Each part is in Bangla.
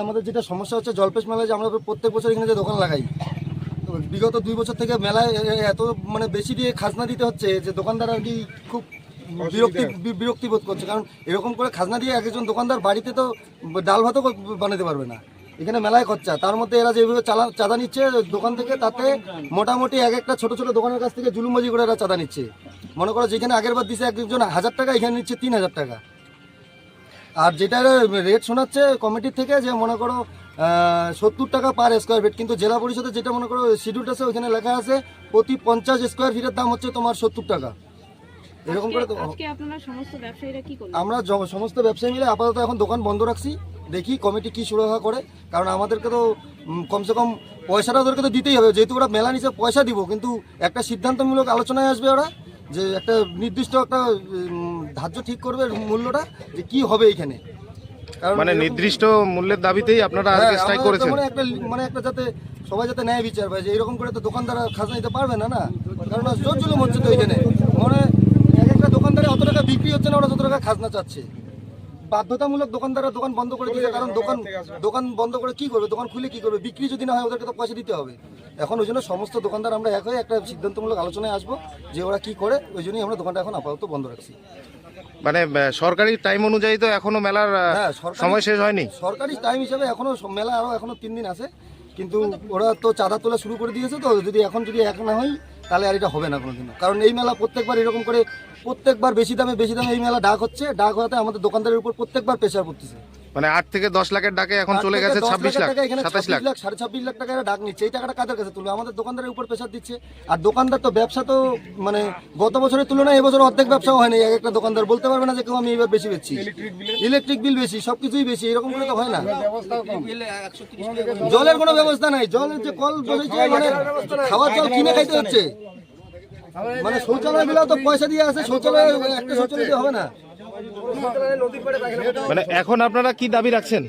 আমাদের যেটা সমস্যা হচ্ছে জলপেশ মেলায় যে আমরা প্রত্যেক বছর এখানে যে দোকান লাগাই, তো বিগত 2 বছর থেকে মেলায় এত মানে বেশি দিয়ে খাজনা দিতে হচ্ছে যে দোকানদার আর কি খুব বিরক্তি বোধ করছে। কারণ এরকম করে খাজনা দিয়ে একজন দোকানদার বাড়িতে তো ডাল ভাতও বানাতে পারবে না, এখানে মেলায় খরচা। তার মধ্যে এরা যেভাবে চাঁদা নিচ্ছে দোকান থেকে, তাতে মোটামুটি এক একটা ছোট ছোট দোকানের কাছ থেকে জুলুমবাজি করে এরা চাঁদা নিচ্ছে। মনে করো যেখানে আগের বার দিচ্ছে একজন 1000 টাকা, এখানে নিচ্ছে 3000 টাকা। আর যেটা রেট শোনাচ্ছে কমিটির থেকে যে মনে করো 70 টাকা পার স্কোয়ার ফিট, কিন্তু জেলা পরিষদে যেটা মনে করো শিডিউল আছে ওইখানে লেখা আছে প্রতি 50 স্কোয়ার ফিটের দাম হচ্ছে তোমার 70 টাকা। এরকম করে আমরা সমস্ত ব্যবসায়ী মিলে আপাতত এখন দোকান বন্ধ রাখছি, দেখি কমিটি কি সুরাহা করে। কারণ আমাদেরকে তো কমসে কম পয়সাটা ওদেরকে তো দিতেই হবে, যেহেতু ওরা মেলা নিচে পয়সা দিব, কিন্তু একটা সিদ্ধান্তমূলক আলোচনায় আসবে ওরা, যে একটা নির্দিষ্ট একটা ধার্য ঠিক করবে মূল্যটা যে কি হবে এইখানে। মানে নির্দিষ্ট মূল্যের দাবিতেই আপনারা স্ট্রাইক করেছেন? মানে একটা যাতে সবাই যাতে ন্যায় বিচার পায়, যে এরকম করে তো দোকানদাররা খাজনা দিতে পারবে না, কারণ জোর জুলুম হচ্ছে তো এইখানে। মানে এক একটা দোকানদারে অত টাকা বিক্রি হচ্ছে না, ওরা যত টাকা খাজনা চাচ্ছে। বাধ্যতামূলক দোকানদাররা দোকান বন্ধ করে দিয়েছে, কারণ দোকান বন্ধ করে কি করবে, দোকান খুলে কি করবে, বিক্রি যদি না হয় ওদেরকে তো পয়সা দিতে হবে। এখন ওই জন্য সমস্ত দোকানদার আমরা এক হয়ে একটা সিদ্ধান্তমূলক আলোচনায় আসবো যে ওরা কি করে, ওই জন্যই আমরা দোকানটা এখন আপাতত বন্ধ রাখছি। মানে সরকারি টাইম অনুযায়ী তো এখনো মেলার সময় শেষ হয়নি? সরকারি টাইম হিসাবে এখনো মেলা এখনো 3 দিন আছে, কিন্তু ওরা তো চাঁদা তোলা শুরু করে দিয়েছে। তো যদি এখন এক না হয় তাহলে আর এটা হবে না কোনোদিনও। কারণ এই মেলা প্রত্যেকবার এরকম করে প্রত্যেকবার বেশি দামে এই মেলা ডাক হচ্ছে, ডাক হওয়াতে আমাদের দোকানদারের উপর প্রত্যেকবার প্রেশার পড়তেছে। মানে 8 থেকে 10 লাখের ডাকে এখন চলে গেছে 26 লাখ, 27 লাখ, 26.5 লাখ টাকা ডাক নিচ্ছে। এই টাকাটা কাদের কাছে তুলবে? আমাদের দোকানদারের উপর প্রেশার দিচ্ছে। আর দোকানদার তো ব্যবসা তো মানে গত বছরের তুলনায় এবছর অর্ধেক ব্যবসাও হয়নি। এক একটা দোকানদার বলতে পারবে না যে কেউ আমি এবার বেশি বেচছি, ইলেকট্রিক বিল বেশি, সবকিছুই বেশি, এরকম করে তো হয় না। জলের কোনো ব্যবস্থা নাই, জলের যে কল বসেছে মানে খাওয়ার জল কিনে খাইতে হচ্ছে। মানে শৌচালয় গুলো তো পয়সা দিয়ে আছে, শৌচালয় একটা শৌচালয় দিয়ে হবে না। মানে এখন আপনারা কি দাবি রাখছেন?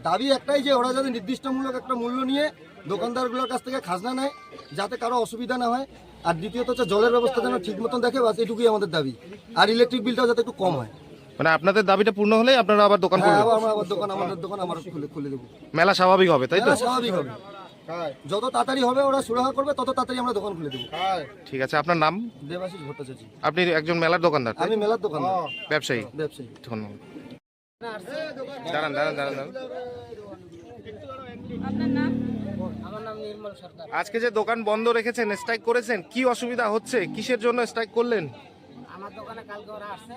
দাবি একটাই, যে ওরা যাতে নির্দিষ্টমূলক একটা মূল্য নিয়ে দোকানদারগুলোর কাছ থেকে খাজনা নেয়, যাতে কারো অসুবিধা না হয়। আর দ্বিতীয়ত হচ্ছে জলের ব্যবস্থা যেন ঠিক মতন দেখে, বাস এটুকুই আমাদের দাবি। আর ইলেকট্রিক বিলটাও যাতে একটু কম হয়। মানে আপনাদের দাবিটা পূর্ণ হলে আপনারা আবার দোকান খুলবেন? আমাদের দোকান আমরা খুলে দেবো। মেলা স্বাভাবিক হবে, তাই তো? স্বাভাবিক হবে, যত তাড়াতাড়ি হবে ওরা সুরাহা করবে তত তাড়াতাড়ি আমরা দোকান খুলে দেবো। ঠিক আছে, আপনার নাম? দেবাশিস ভট্টাচার্য। আপনি একজন মেলার দোকানদার? আমি মেলার দোকানদার, ব্যবসায়ী। ধন্যবাদ। দাঁড়ান। আপনার নাম? আমার নাম নির্মল সরকার। আজকে যে দোকান বন্ধ রেখেছেন, স্ট্রাইক করেছেন, কি অসুবিধা হচ্ছে, কিসের জন্য স্ট্রাইক করলেন? আমার দোকানে কালকে ওরা আসছে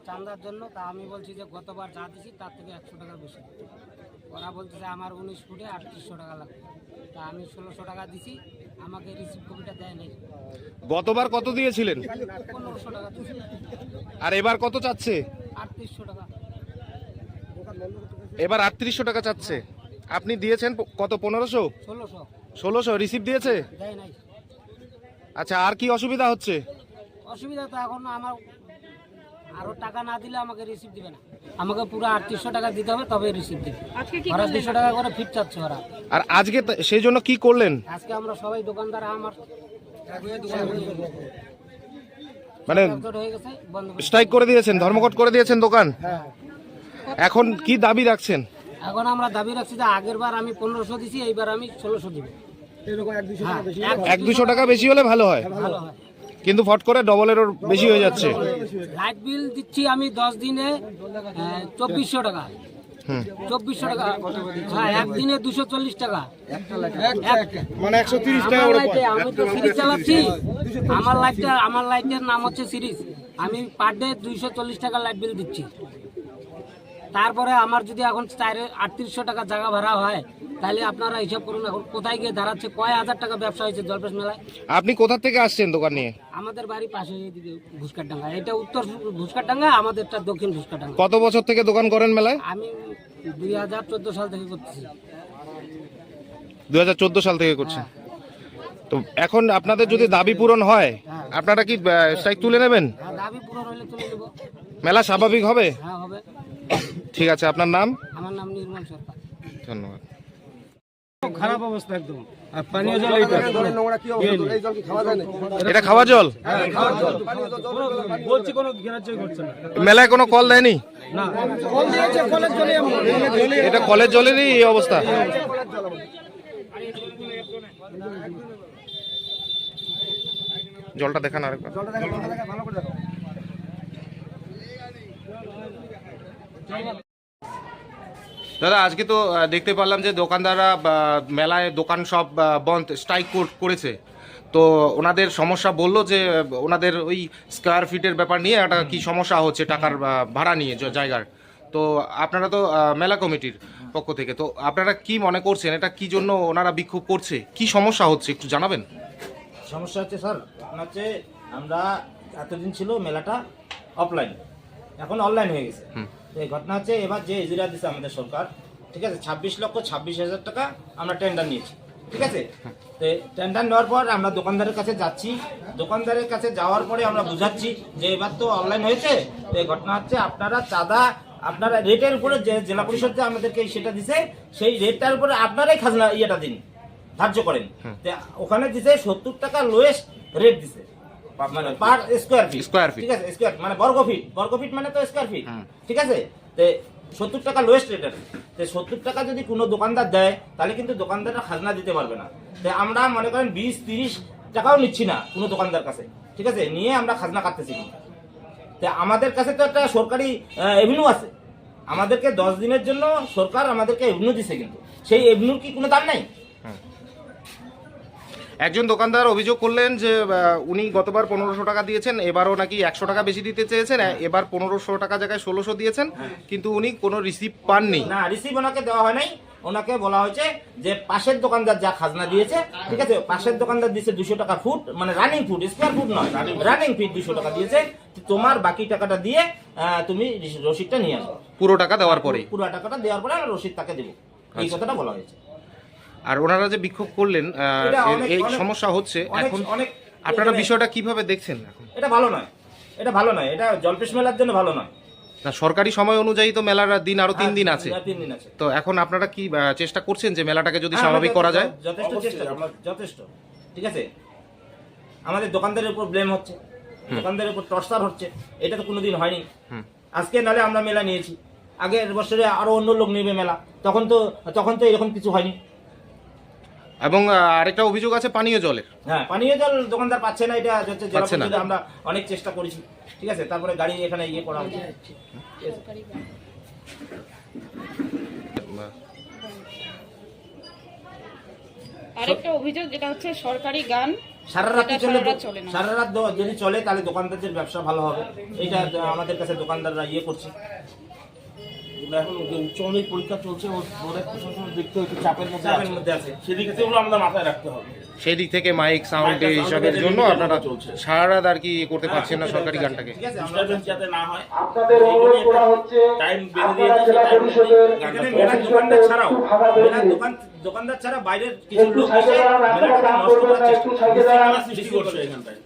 চাঁদার জন্য। তা আমি বলছি যে গতবার যা দিছি তার থেকে 100 টাকা বেশি। ওরা বলছে যে আমার 19 ফুটে 3800 টাকা লাগবে। তা আমি 1600 টাকা দিছি, আমাকে রিসিভ কপিটা দেয় নাই। গতবার কত দিয়েছিলেন? 1500 টাকা দিছি। আর এবার কত চাচ্ছে? 3800 টাকা। এবার 3800 টাকা চাচ্ছে। আপনি দিয়েছেন কত? 1500? 1600 রিসিভ দিয়েছে? দেয় নাই। আচ্ছা, আর কি অসুবিধা হচ্ছে? অসুবিধা তো এখন আমার আরো টাকা না দিলে আমাকে রিসিভ দিবে না। আমাকে পুরো 3800 টাকা দিতে হবে তবে রিসিভ দিবে। ওরা 200 টাকা করে ফিট চাচ্ছে ওরা। আর আজকে সেই জন্য কি করলেন? আজকে আমরা সবাই দোকানদার আমার মানে স্ট্রাইক করে দিয়েছেন, ধর্মঘট করে দিয়েছেন দোকান। এখন কি দাবি রাখছেন? এখন আমরা দাবি রাখছি যে আগের বার আমি 1500 দিছি, এইবার আমি 1600 দিব। এরকম 1-200 টাকা বেশি হলে ভালো হয়, কিন্তু ফট করে ডবলেরও বেশি হয়ে যাচ্ছে। লাইট বিল দিচ্ছি আমি 10 দিনে 2400 টাকা। 2400 টাকা, হ্যাঁ, একদিনে 240 টাকা, মানে 130 টাকা। আমি তো সিরিজ চালাচ্ছি, আমার লাইটের নাম হচ্ছে সিরিজ। আমি পার ডে 240 টাকা লাইট বিল দিচ্ছি। তারপরে আমার যদি এখন 3800 টাকা জায়গা ভাড়া হয়, তাহলে আপনারা হিসাব করুন এখন কোথায় গিয়ে দাঁড়াচ্ছে। কয় হাজার টাকা ব্যবসা হয়েছে জলপেশ মেলায়। আপনি কোথা থেকে আসছেন দোকান নিয়ে? আমাদের বাড়ি পাশে এদিকে ভুসকারডাঙ্গা, এটা উত্তর ভুসকারডাঙ্গা, আমাদেরটা দক্ষিণ ভুসকারডাঙ্গা। কত বছর থেকে দোকান করেন মেলায়? আমি 2014 সাল থেকে করতেছি। 2014 সাল থেকে করছেন। তো এখন আপনাদের যদি দাবি পূরণ হয়, আপনারা কি স্ট্রাইক তুলে নেবেন? দাবি পূরণ হলে তুলে নেব। মেলা স্বাভাবিক হবে? হ্যাঁ, হবে। ঠিক আছে, আপনার নাম? আমার নাম নির্মল সরকার। ধন্যবাদ। খারাপ অবস্থা একদম। আর পানীয় জল এইটা এটা খাওয়া জল? বলছি কোনো গ্রাহ্যই করছে না। মেলায় কোনো কল দেয়নি? না, কল দিয়েছে, কলের জলে এটা কলের জলেরই এই অবস্থা? জলটা দেখান আরেকবার। দাদা, আজকে তো দেখতে পারলাম যে দোকানদাররা মেলায় দোকান সব বন্ধ, স্ট্রাইক করেছে। তো ওনাদের সমস্যা বললো যে ওনাদের ওই স্কোয়ার ফিটের ব্যাপার নিয়ে একটা কি সমস্যা হচ্ছে, টাকার ভাড়া নিয়ে জায়গার। তো আপনারা তো মেলা কমিটির পক্ষ থেকে, তো আপনারা কি মনে করছেন এটা কি জন্য ওনারা বিক্ষোভ করছে, কি সমস্যা হচ্ছে একটু জানাবেন? সমস্যা হচ্ছে স্যার, হচ্ছে আমরা এতদিন ছিল মেলাটা অফলাইন, এখন অনলাইন হয়ে গেছে। তো এই ঘটনা হচ্ছে এবার যে ইজরা দিচ্ছে আমাদের সরকার, ঠিক আছে, 26,26,000 টাকা আমরা টেন্ডার নিয়েছি, ঠিক আছে। তো টেন্ডার নেওয়ার পর আমরা দোকানদারের কাছে যাচ্ছি, দোকানদারের কাছে যাওয়ার পরে আমরা বুঝাচ্ছি যে এবার তো অনলাইন হয়েছে। তো এই ঘটনা হচ্ছে আপনারা চাঁদা, আপনারা রেটের উপরে যে জেলা পরিষদ যে আমাদেরকে সেটা দিছে, সেই রেটটার উপরে আপনারাই খাজনা ইয়েটা দিন, ধার্য করেন। ওখানে দিছে 70 টাকা লোয়েস্ট রেট দিছে, মানে পার স্কোয়ার ফিট, ঠিক আছে, স্কোয়ার মানে বর্গ ফিট মানে তো স্কোয়ার ফিট, ঠিক আছে। তো 70 টাকা লোয়েস্ট রেট আছে। তো 70 টাকা যদি কোনো দোকানদার দেয় তাহলে কিন্তু দোকানদাররা খাজনা দিতে পারবে না। তো আমরা মনে করেন 20-30 টাকাও নিচ্ছি না কোনো দোকানদার কাছে, ঠিক আছে, নিয়ে আমরা খাজনা কাটতেছি। তো আমাদের কাছে তো একটা সরকারি এভিনিউ আছে, আমাদেরকে 10 দিনের জন্য সরকার আমাদেরকে এভিনিউ দিছে, কিন্তু সেই এভিনিউর কি কোনো দাম নাই? একজন দোকানদার অভিযোগ করলেন যে উনি গতবার 1500 টাকা দিয়েছেন, এবারও নাকি 100 টাকা বেশি দিতে চেয়েছেন, এবার 1500 টাকা জায়গায় 1600 দিয়েছেন, কিন্তু উনি কোনো রিসিভ পাননি। না, রিসিভ ওনাকে দেওয়া হয় নাই। ওনাকে বলা হয়েছে যে পাশের দোকানদার যা খাজনা দিয়েছে, ঠিক আছে, পাশের দোকানদার দিয়েছে 200 টাকা ফুট, মানে রানিং ফুট, স্কোয়ার ফুট নয়, রানিং ফিট 200 টাকা দিয়েছে। তোমার বাকি টাকাটা দিয়ে তুমি রসিদটা নিয়ে আসো। পুরো টাকা দেওয়ার পরে? পুরো টাকাটা দেওয়ার পরে আমরা রসিদ তাকে দেবো, এই কথাটা বলা হয়েছে। আর ওনারা যে বিক্ষোভ করলেন, এই সমস্যা হচ্ছে এখন, আপনারা বিষয়টা কিভাবে দেখছেন এখন? এটা ভালো নয়, এটা ভালো নয়, এটা জলপেশ মেলার জন্য ভালো নয়। না, সরকারি সময় অনুযায়ী তো মেলার দিন আরো 3 দিন আছে। 3 দিন আছে। তো এখন আপনারা কি চেষ্টা করছেন যে মেলাটাকে যদি স্বাভাবিক করা যায়? যথেষ্ট চেষ্টা, যথেষ্ট, ঠিক আছে। আমাদের দোকানদারের উপর ব্লেম হচ্ছে, দোকানদারের উপর টর্চার হচ্ছে, এটা তো কোনোদিন হয়নি। আজকে নালে আমরা মেলা নিয়েছি, আগের বছরে আরো অন্য লোক নেবে মেলা, তখন তো এরকম কিছু হয়নি। এবং আরেকটা অভিযোগ আছে পানীয় জলের। হ্যাঁ, পানীয় জল দোকানদার পাচ্ছে না, এটা হচ্ছে জেলা পরিষদে আমরা অনেক চেষ্টা করেছি, ঠিক আছে, তারপরে গাড়ি এখানে ইয়ে করা হচ্ছে। আরেকটা অভিযোগ যেটা হচ্ছে সরকারি গান সারা রাত যদি চলে তাহলে দোকানদারদের ব্যবসা ভালো হবে, এটা আমাদের কাছে দোকানদাররা ইয়ে করছে। এখন উচ্চ মাধ্যমিক পরীক্ষা চলছে, ওদের প্রশাসনের দিক থেকে চাপের মধ্যে আছে, সেদিক থেকে আমাদের মাথায় রাখতে হবে। সেই দিক থেকে মাইক সাউন্ড এইসবের জন্য আপনারা সারা রাত আর কি করতে পারছেন না সরকারি গানটাকে, ঠিক আছে, আমরা যাতে না হয় আপনাদের অনুরোধ করা হচ্ছে টাইম বেঁধে দিয়েছে। দোকানদার ছাড়া বাইরের কিছু লোক এসে মেলাটাকে নষ্ট করার চেষ্টা করছে এখানটায়।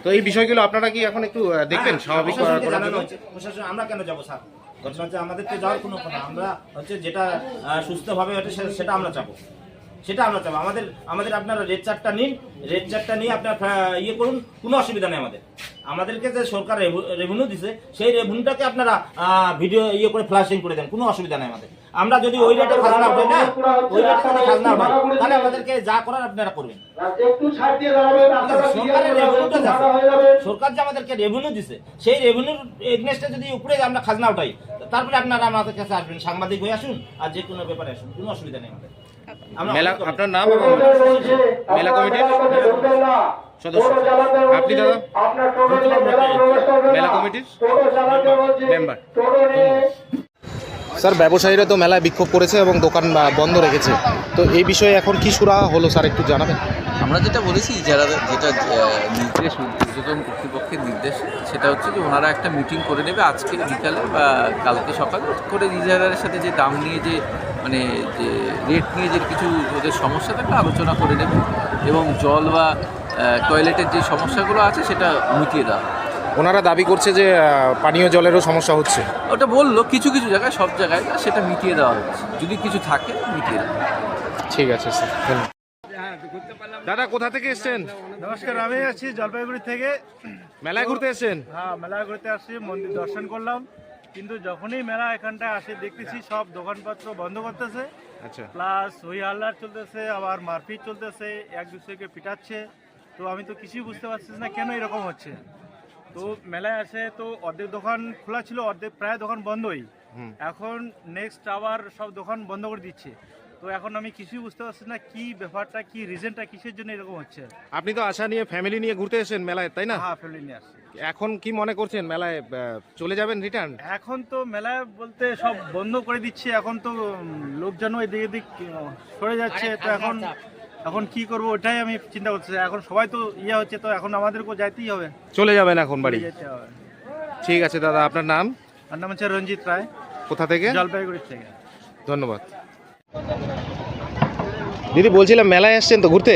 তো এই বিষয়গুলো আপনারা কি এখন একটু দেখবেন স্বাভাবিক করার জন্য? প্রশাসন আমরা কেন যাবো স্যার? ঘটনা হচ্ছে আমাদের তো যাওয়ার কোনো কথা, আমরা হচ্ছে যেটা সুস্থভাবে হচ্ছে সেটা আমরা চাবো, আমাদের আপনারা রেড চার্টটা নিন, রেড চার্টটা নিয়ে আপনার ইয়ে করুন, কোনো অসুবিধা নেই। আমাদেরকে যে সরকার রেভিনিউ দিছে, সেই রেভিনিউটাকে আপনারা ভিডিও ইয়ে করে ফ্ল্যাশিং করে দেন, কোনো অসুবিধা নেই আমাদের। আমরা যদি ওই রেটে খাজনা উঠাই না, ওই রেটে যদি খাজনা উঠাই, তাহলে আমাদেরকে যা করার আপনারা করবেন। সরকার যে আমাদেরকে রেভিনিউ দিছে, সেই রেভিনিউর এগনেস্টে যদি উপরে আমরা খাজনা উঠাই, তারপরে আপনারা আমাদের কাছে আসবেন, সাংবাদিক হয়ে আসুন, আর যে কোনো ব্যাপারে আসুন, কোনো অসুবিধা নেই আমাদের। মেলা, আপনার নাম? মেলা কমিটির সদস্য আপনি দাদা? মেলা কমিটির মেম্বার। স্যার, ব্যবসায়ীরা তো মেলায় বিক্ষোভ করেছে এবং দোকান বন্ধ রেখেছে, তো এই বিষয়ে এখন কি সুরা হলো স্যার একটু জানাবেন? আমরা যেটা বলেছি, যেটা নির্দেশ, ঊর্ধ্বতন কর্তৃপক্ষের নির্দেশ, সেটা হচ্ছে যে ওনারা একটা মিটিং করে নেবে আজকে বিকালে বা কালকে সকালে, করে রিজার্ভারের সাথে যে দাম নিয়ে যে মানে যে রেট নিয়ে যে কিছু ওদের সমস্যা থাকলে আলোচনা করে নেবে, এবং জল বা টয়লেটের যে সমস্যাগুলো আছে সেটা মিটিয়ে দেওয়া। ওনারা দাবি করছে যে পানীয় জলেরও সমস্যা হচ্ছে, ওটা বললো কিছু কিছু জায়গায়, সব জায়গায় সেটা মিটিয়ে দেওয়া হচ্ছে, যদি কিছু থাকে মিটিয়ে দেওয়া। ঠিক আছে স্যার, ধন্যবাদ। দাদা কোথা থেকে এসেছেন? নমস্কার, আমি আছি জলপাইগুড়ি থেকে। মেলায় ঘুরতে এসেছেন? হ্যাঁ, মেলা ঘুরতে আসছি, মন্দির দর্শন করলাম, কিন্তু যখনই মেলা এখানটায় আসে দেখতেছি সব দোকানপত্র বন্ধ করতেছে, আচ্ছা, প্লাস হই হাল্লার চলতেছে, আবার মারপিট চলতেছে, এক দুসরেকে পিটাচ্ছে। তো আমি তো কিছুই বুঝতে পারছি না কেন এরকম হচ্ছে। তো মেলায় আসে তো অর্ধেক দোকান খোলা ছিল, অর্ধেক প্রায় দোকান বন্ধই। এখন নেক্সট আবার সব দোকান বন্ধ করে দিচ্ছে। তো এখন আমি কিছুই বুঝতে পারছি না কি ব্যাপারটা, কি রিজনটা, কিসের জন্য এরকম হচ্ছে। আপনি তো আশা নিয়ে ফ্যামিলি নিয়ে ঘুরতে এসেছেন মেলায়, তাই না? হ্যাঁ, ফ্যামিলি নিয়ে আসছি। এখন কি মনে করছেন মেলায় চলে যাবেন রিটার্ন? এখন তো মেলায় বলতে সব বন্ধ করে দিচ্ছে, এখন তো লোকজনও এদিক এদিক সরে যাচ্ছে। তো এখন কি করব ওটাই আমি চিন্তা করতেছি। এখন সবাই তো ইয়ে হচ্ছে, তো এখন আমাদেরকেও যাইতেই হবে, চলে যাবেন এখন বাড়ি? যেতে হবে। ঠিক আছে দাদা, আপনার নাম? আমার নাম হচ্ছে রঞ্জিত রায়, কোথা থেকে? জলপাইগুড়ি থেকে। ধন্যবাদ। দিদি বলছিলাম মেলায় এসছেন তো ঘুরতে,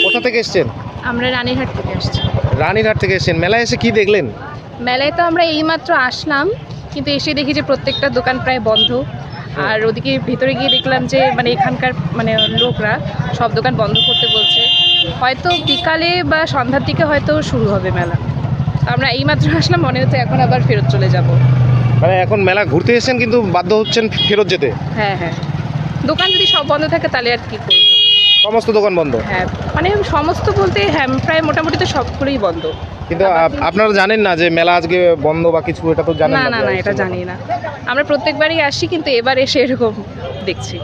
কোথা থেকে এসছেন? আমরা রানীরহাট থেকে আসছি। রানীরহাট থেকে এসছেন, মেলায় এসে কি দেখলেন? মেলায় তো আমরা এইমাত্র আসলাম, কিন্তু এসে দেখি যে প্রত্যেকটা দোকান প্রায় বন্ধ। আর ওদিকে ভিতরে গিয়ে দেখলাম যে মানে এখানকার মানে লোকরা সব দোকান বন্ধ করতে বলছে। হয়তো বিকালে বা সন্ধ্যার দিকে হয়তো শুরু হবে মেলা। তো আমরা এইমাত্র আসলাম, মনে হচ্ছে এখন আবার ফেরত চলে যাব। মানে এখন মেলা ঘুরতে এসেছেন কিন্তু বাধ্য হচ্ছেন ফেরত যেতে? হ্যাঁ হ্যাঁ, দোকান যদি সব বন্ধ থাকে তাহলে আর কি করবো। সমস্ত দোকান বন্ধ? হ্যাঁ, মানে সমস্ত বলতে হ্যাঁ প্রায় মোটামুটি তো সবগুলোই বন্ধ। কিন্তু আপনারা জানেন না যে মেলা আজকে বন্ধ বা কিছু, এটা তো জানেন না না না, এটা জানি না। আমরা প্রত্যেকবারই আসি, কিন্তু এবার এসে এরকম দেখছি।